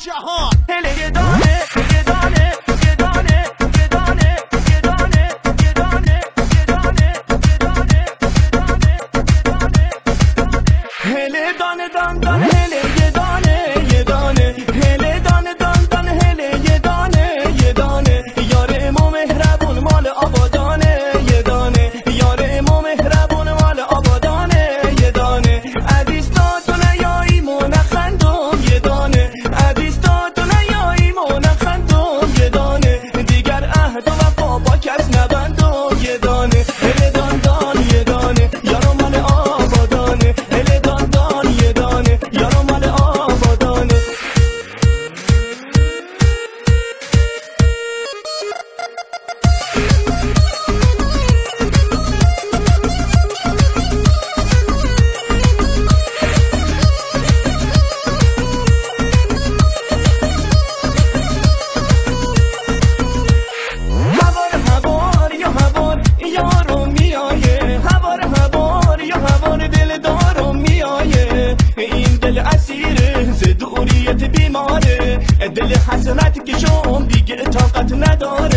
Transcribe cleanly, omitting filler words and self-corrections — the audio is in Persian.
جهان. هله یه دانه یه دانه یه دانه یه دانه یه دانه یه دانه یه دانه یه دانه یه دانه هله دانه دان دان هله یه دانه یه دانه هله دانه دان دان هله یه دانه یه دانه یار ما مهربون مال آبادانه یه دانه یار ما مهربون مال آبادانه یه دانه ادیستاتون یایی منخندم یه دانه ادیستاتون یایی منخندم یه دانه دیگر عهد و وفا با کس نبندم یه دانه هله دان دان یه دانه یار مال آبادانه هله دان دان یه دانه یار مال آبادانه یارو میایه هوار یا هوار دل دارو میایه این دل اسیره ز دوریت بیماره دل حسرت که شم دیگه طاقت نداره